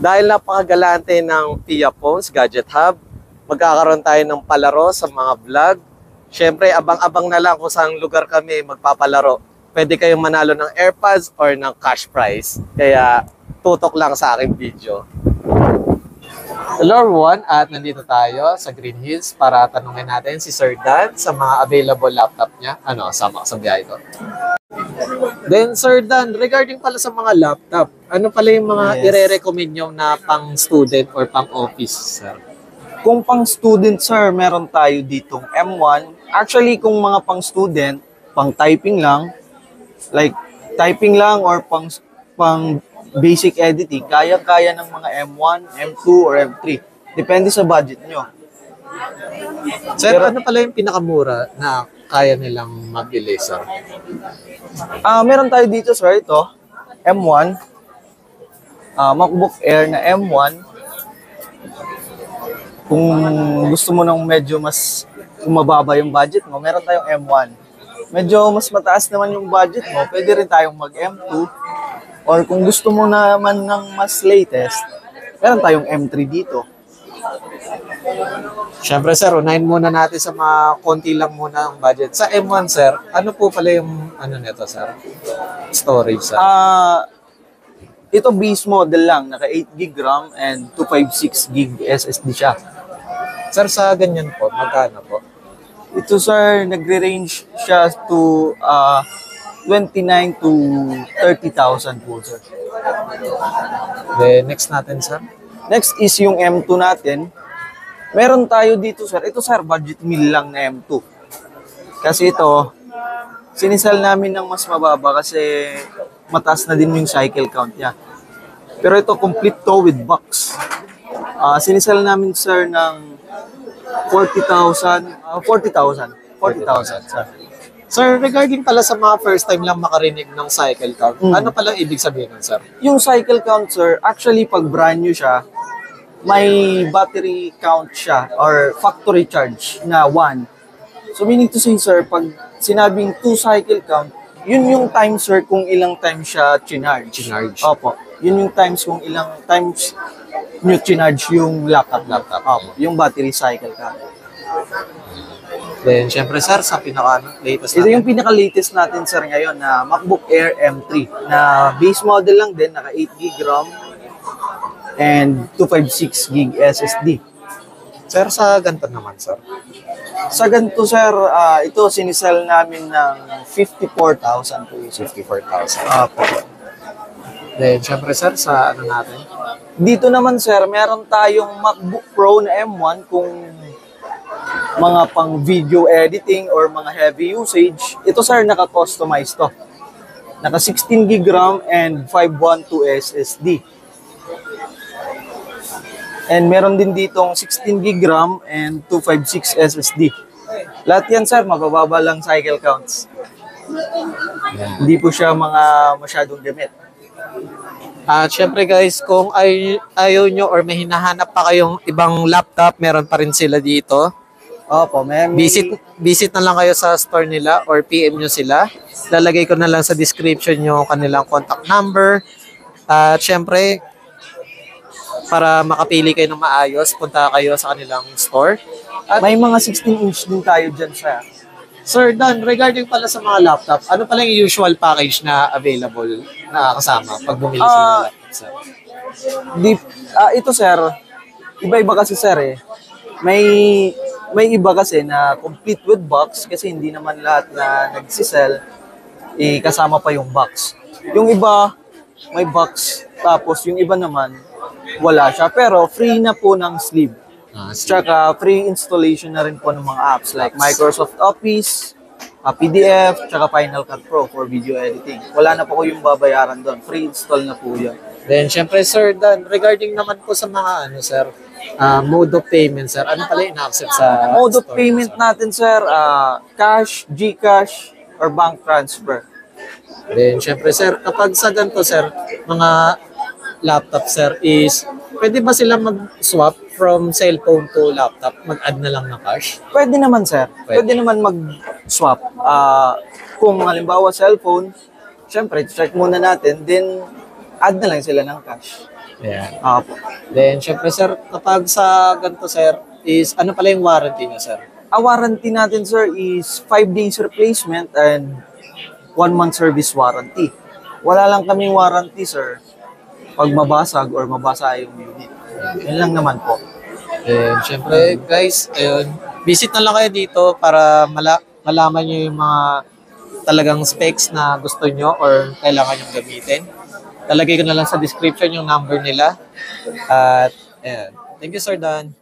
Dahil napakagalante ng Pia Phones Gadget Hub, magkakaroon tayo ng palaro sa mga vlog. Siyempre, abang-abang na lang kung saan lugar kami magpapalaro. Pwede kayong manalo ng AirPods or ng cash prize. Kaya tutok lang sa aking video. Hello everyone, at nandito tayo sa Green Hills para tanungin natin si Sir Dan sa mga available laptop niya. Sama ka sa biyahe ko. Then Sir Dan, regarding pala sa mga laptop, ano pala yung mga ire-recommend nyo na pang student or pang office, sir? Kung pang student, sir, meron tayo ditong M1. Actually, kung mga pang student, pang typing lang, like typing lang or pang basic editing, kaya-kaya ng mga M1, M2, or M3. Depende sa budget nyo. Sir, ano pala yung pinakamura na kaya nilang mabili, sir? Meron tayo dito, sir, ito, M1. MacBook Air na M1. Kung gusto mo nang medyo mas mababa yung budget mo, meron tayong M1. Medyo mas mataas naman yung budget mo, pwede rin tayong mag M2. Or kung gusto mo naman ng mas latest, meron tayong M3 dito. Siyempre sir, unahin muna natin sa mga konti lang muna ang budget. Sa M1 sir, ano po pala yung nito sir? Storage sir? Ito base model lang, naka 8 GB RAM and 256 GB SSD siya. Sir, sa ganyan po, magkano po? Ito sir, nagre-range siya to 29 to 30,000 po sir. Then next natin sir? Next is yung M2 natin. Meron tayo dito sir, ito sir, budget meal lang na M2. Kasi ito, sinisell namin ng mas mababa kasi mataas na din yung cycle count niya. Pero ito, complete to with box. Sinisell namin sir ng 40,000, sir. Sir, regarding pala sa mga first time lang makarinig ng cycle count, ano pala ibig sabihin nun, sir? Yung cycle count, sir, actually pag brand new siya, may battery count siya or factory charge na 1. So meaning to say, sir, pag sinabing 2 cycle count, yun yung time, sir, kung ilang times siya chinarge. Opo. Yun yung times kung ilang times nyo chinarge yung laptop. Opo. Yung battery cycle count. Then, syempre sir, sa pinaka-latest natin. Ito yung pinaka-latest natin, sir, ngayon na MacBook Air M3 na base model lang din, naka 8 GB RAM and 256 GB SSD. Sir, sa ganito naman, sir? Sa ganito, sir, ito sinisell namin ng 54,000 po. 54,000. Po. Then, syempre sir, sa natin? Dito naman, sir, meron tayong MacBook Pro na M1 kung mga pang video editing or mga heavy usage. Ito, sir, naka-customize to. Naka 16 GB RAM and 512 SSD. And meron din ditong 16 GB RAM and 256 SSD. Lahat yan, sir, mabababa lang cycle counts. Hindi po siya mga masyadong gamit. At syempre guys, kung ayaw nyo or may hinahanap pa kayong ibang laptop, meron pa rin sila dito. Opo, visit na lang kayo sa store nila or PM nyo sila. Lalagay ko na lang sa description yung kanilang contact number. At syempre, para makapili kayo ng maayos, punta kayo sa kanilang store. At may mga 16-inch din tayo dyan, sir. Sir Dan, regarding pala sa mga laptop, ano pala yung usual package na available na kasama pag bumili sa mga laptop, sir? Ito, sir, iba-iba kasi, sir, eh. May iba kasi na complete with box kasi hindi naman lahat na nagsisell kasama pa yung box. Yung iba may box, tapos yung iba naman wala siya, pero free na po ng sleeve. Tsaka free installation na rin po ng mga apps like Microsoft Office, PDF, tsaka Final Cut Pro for video editing. Wala na po ko yung babayaran doon. Free install na po yun. Then, syempre, sir, Dan, regarding naman po sa mga, sir, mode of payment, sir, ano pala ina-accept sa mode of payment natin, sir? Cash, GCash, or bank transfer. Then, syempre, sir, kapag sa ganito, sir, mga laptop, sir, is pwede ba sila mag-swap from cellphone to laptop? Mag-add na lang ng cash? Pwede naman, sir. Pwede naman mag-swap. Kung halimbawa cellphone, syempre, check muna natin, then add na lang sila ng cash. Ayan. Opo. Then, syempre sir, kapag sa ganito sir, is ano pala yung warranty niya sir? Ang warranty natin, sir, is 5 days replacement and 1 month service warranty. Wala lang kaming warranty, sir, pag mabasag or mabasa yung unit. Yan lang naman po. And syempre guys, ayun, visit na lang kayo dito para malaman nyo yung mga talagang specs na gusto nyo or kailangan nyo gamitin. Talagay ko na lang sa description yung number nila. At ayan. Thank you Sir Dan.